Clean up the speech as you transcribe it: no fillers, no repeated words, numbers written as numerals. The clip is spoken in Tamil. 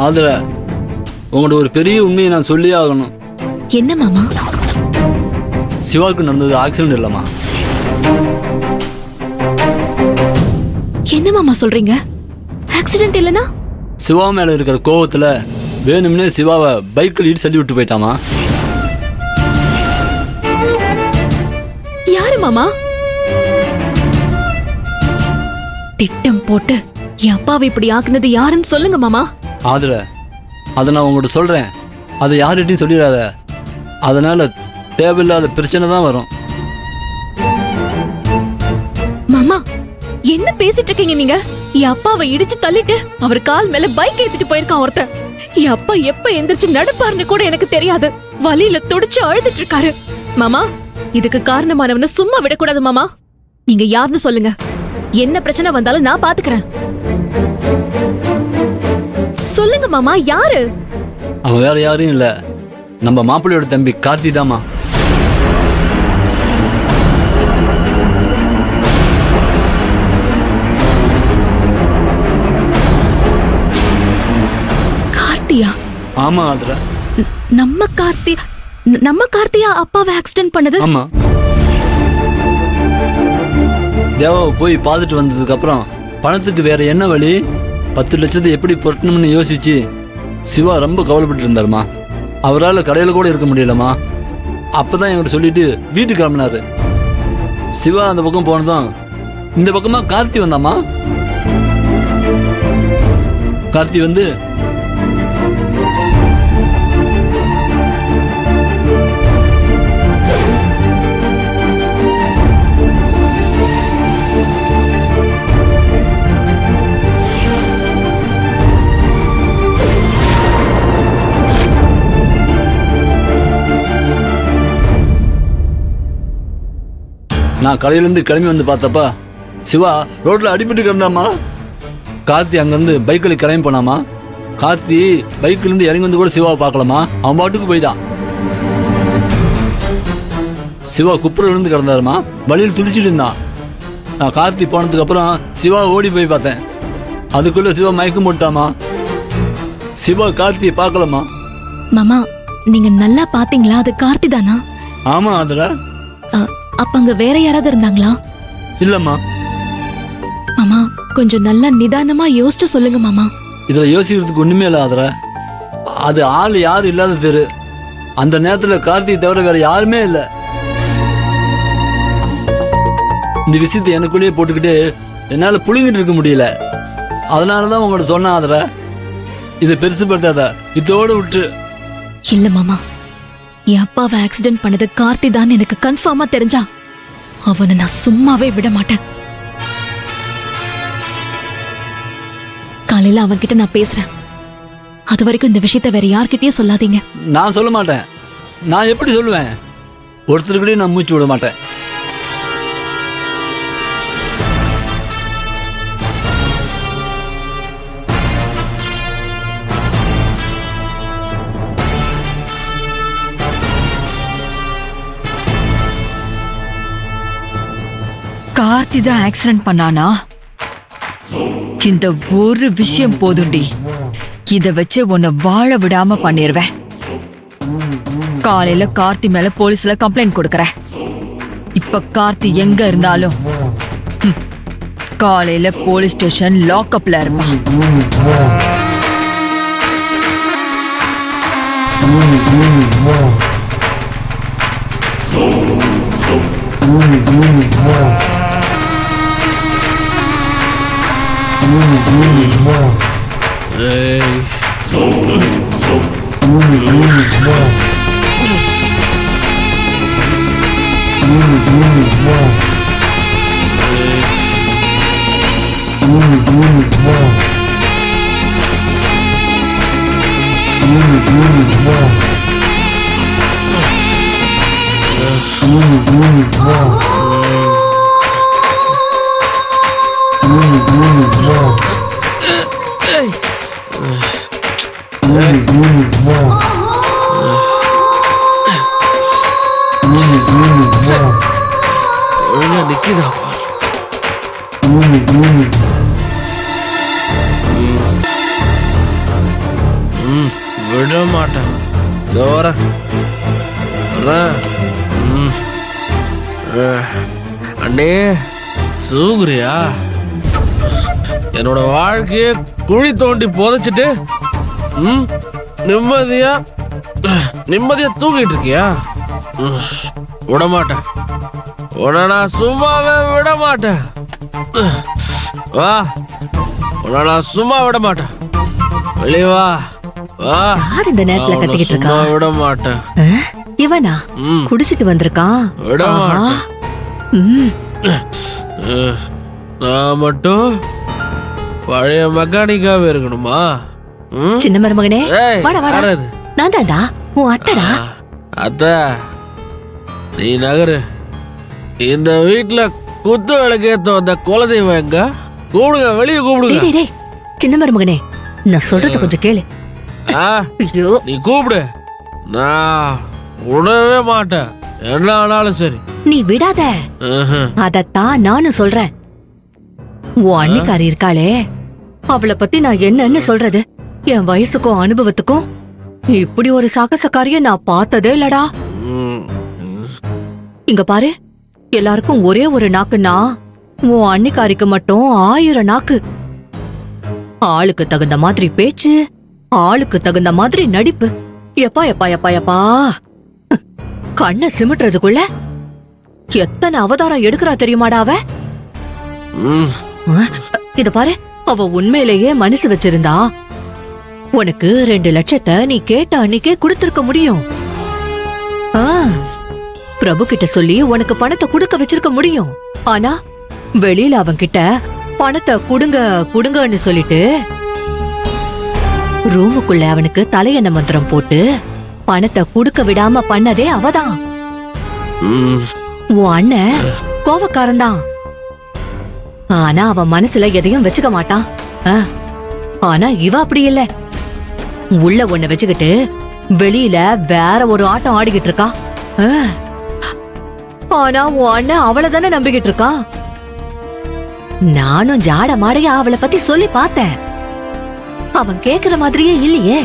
அதுல உங்கள்கிட்ட ஒரு பெரிய உண்மையை நான் சொல்லியே ஆகணும். என்ன மாமா? சிவாவுக்கு நடந்தது ஆக்சிடென்ட் இல்லம்மா. என்ன மாமா சொல்றீங்க? ஆக்சிடென்ட் இல்லனா? சிவா மேல இருக்கிற கோவத்துல வேணும்னே சிவாவை பைக்கில் இடி தள்ளி விட்டு போயிட்டாமா. யாரு மாமா? திட்டம் போட்டு என் அப்பாவை இப்படி ஆக்குனது யாருன்னு சொல்லுங்க மாமா. அதுல அதை நான் உங்கள்கிட்ட சொல்றேன், அதை யார்கிட்டையும் சொல்லிடாத. அதனால தேவையில்லாத பிரச்சனை தான் வரும். மாமா என்ன பேசிட்டு இருக்கீங்க நீங்க? என் அப்பாவை இடிச்சு தள்ளிட்டு அவர் கால் மேல பைக் ஏத்திட்டு போயிருக்கான் ஒருத்தன். என் அப்பா எப்ப எந்திரிச்சு நடப்பாருன்னு கூட எனக்கு தெரியாது. வலியில துடிச்சு அழுதுட்டு இருக்காரு. மாமா இதுக்கு காரணமானவன சும்மா விடக்கூடாது மாமா. நீங்க யாருன்னு சொல்லுங்க, என்ன பிரச்சனை வந்தாலும் நான் பாத்துக்கிறேன். சொல்லுங்க மாமா, யாரு? அவன் வேற யாரும் இல்ல, நம்ம மாப்பிள்ளையோட தம்பி கார்த்தி தாமா. கார்த்தியா? ஆமா அதுல நம்ம கார்த்தியா அப்பாவை ஆக்சிடென்ட் பண்ணது? ஆமா. தேவாவை போய் பார்த்துட்டு வந்ததுக்கு அப்புறம் பணத்துக்கு வேற என்ன வழி, 10 லட்சத்தை எப்படி புரட்டணும்னு யோசிச்சு சிவா ரொம்ப கவலைப்பட்டு இருந்தாருமா. அவரால் கடையில் கூட இருக்க முடியலம்மா. அப்பதான் என்கிட்ட சொல்லிட்டு வீட்டுக்கு கிளம்பினாரு. சிவா அந்த பக்கம் போனதும் இந்த பக்கமா கார்த்தி வந்தாமா. கார்த்தி வந்து நான் கடையிலேருந்து கிளம்பி வந்து பார்த்தப்பா சிவா ரோட்டில் அடிபட்டு கிடந்தாமா. கார்த்தி அங்கேருந்து பைக்கில் கிளம்பி போனாமா. கார்த்தி பைக்கிலேருந்து இறங்கி வந்து கூட சிவாவை பார்க்கலாமா. அவன் பாட்டுக்கு போயிட்டான். சிவா குப்புற விழுந்து கிடந்தாருமா. வழியில் துடிச்சிட்டு இருந்தான். நான் கார்த்தி போனதுக்கு அப்புறம் சிவா ஓடி போய் பார்த்தேன். அதுக்குள்ள சிவா மயக்கம் போட்டாமா. சிவா கார்த்தியை பார்க்கலாமா. மாமா நீங்க நல்லா பாத்தீங்களா? அது கார்த்தி தானா? ஆமா அதுல. அப்ப அங்க வேற யாராவது இருந்தாங்களா? இல்லம்மா. மாமா கொஞ்சம் நல்லா நிதானமா யோசிச்சு சொல்லுங்க மாமா. இதுல யோசிக்கிறதுக்கு ஒண்ணுமே இல்லை அதுல. அது ஆள் யாரும் இல்லாத தெரு. அந்த நேரத்துல கார்த்திகை தவிர வேற யாருமே இல்லை. இந்த விஷயத்தை எனக்குள்ளேயே போட்டுக்கிட்டு என்னால புழுங்கிட்டு இருக்க முடியல. அதனாலதான் உங்கள்ட்ட சொன்ன அதுல. இதை பெருசுப்படுத்தாத, இதோடு விட்டு. இல்ல மாமா, என் அப்பாவை ஆக்சிடென்ட் பண்ணது கார்த்தி தான் எனக்கு கன்ஃபார்மா தெரிஞ்சா அவனை நான் சும்மாவே விட மாட்டேன். காலையில அவன்கிட்ட நான் பேசுறேன். அது வரைக்கும் இந்த விஷயத்தை வேற யார்கிட்டயும் சொல்லாதீங்க. நான் சொல்ல மாட்டேன். நான் எப்படி சொல்லுவேன்? ஒருத்தருக்கிட்டையும் நான் மூச்சு விட மாட்டேன். கார்த்தி தான் ஆக்சிடென்ட் பண்ணானா? இந்த ஒரு விஷயம் போதுண்டி, இத வச்சு உன்னை வாழ விடாம பண்ணிருவேன். காலையில கார்த்தி மேல போலீஸ்ல கம்ப்ளைண்ட் கொடுக்கறேன். இப்ப கார்த்தி எங்க இருந்தாலும் காலையில போலீஸ் ஸ்டேஷன் லாக்அப்ல இருப்பான். விட மாட்டேன். இதோ வரேன். அண்ணே சூகுறியா? என்னோட வாழ்க்கைய குழி தோண்டி புதைச்சிட்டு நிம்மதியா தூங்கிட்டு இருக்கியா? விட மாட்டேன். உன்னை நான் சும்மாவே விட மாட்டேன். வா, உன்னை நான் சும்மா விட மாட்டேன். வெளியே வா. வா. யார் இந்த நேரத்துல கத்திக்கிட்டு இருக்கா? விட மாட்டேன். இவனா குடிச்சிட்டு வந்திருக்கான். விட மாட்டேன். நான் மட்டும் பழைய மெக்கானிக்காவே இருக்கணுமா? சின்ன மருமகனே, ஏய், வாடா வாடா. யாரது? நான் தான்டா உன் அத்தடா. அத்தை, நீ நகரு. இந்த வீட்டுல குத்து விளக்கேத்த வந்த குலதெய்வம் எங்க? கூப்பிடுங்க, வெளியே கூப்பிடுங்க. டேய், டேய், சின்ன மருமகனே, நான் சொல்றது கொஞ்சம் கேளு. ஐயோ, நீ கூப்பிடு, நான் விடவே மாட்டேன். என்ன ஆனாலும் சரி. நீ விடாத. அதத்தான் நானும் சொல்றேன். உன் அன்னிக்காரி இருக்காளே, அவளை பத்தி நான் என்னன்னு சொல்றது? என் வயசுக்கும் அனுபவத்துக்கும் இப்படி ஒரு சாகசக்காரிய நான் பார்த்ததே இல்லடா. இங்க பாரு, எல்லாருக்கும் ஒரே ஒரு நாக்குன்னா உன் அன்னிக்காரிக்கு மட்டும் 1000 நாக்கு. ஆளுக்கு தகுந்த மாதிரி பேச்சு, ஆளுக்கு தகுந்த மாதிரி நடிப்பு. எப்பா எப்பா எப்பா எப்பா, கண்ணை சிமிட்டுறதுக்குள்ள எத்தனை அவதாரம் எடுக்கிறா தெரியுமாடா அவ? இத பாரு, அவ உண்மையிலேயே மனசு வச்சிருந்தா உனக்கு 2 லட்சத்தை நீ கேட்ட அன்னைக்கே கொடுத்திருக்க முடியும். பிரபு கிட்ட சொல்லி உனக்கு பணத்தை கொடுக்க வச்சிருக்க முடியும். ஆனா வெளியில அவன் கிட்ட பணத்தை குடுங்க குடுங்கன்னு சொல்லிட்டு ரூமுக்குள்ள அவனுக்கு தலையெண்ண மந்திரம் போட்டு பணத்தை குடுக்க விடாம பண்ணதே அவதான். உன் அண்ணன் கோவக்காரன் தான். ஆனா அவன் மனசுல எதையும் வச்சுக்க மாட்டான். ஆனா இவ அப்படி இல்ல. உள்ள ஒண்ணு வச்சுக்கிட்டு வெளியில வேற ஒரு ஆட்டம் ஆடிக்கிட்டு இருக்கா. ஆனா உன் அண்ணன் அவளை தானே நம்பிக்கிட்டு இருக்கான். நானும் ஜாட மாடையா அவளை பத்தி சொல்லி பார்த்தேன். அவன் கேக்குற மாதிரியே இல்லையே.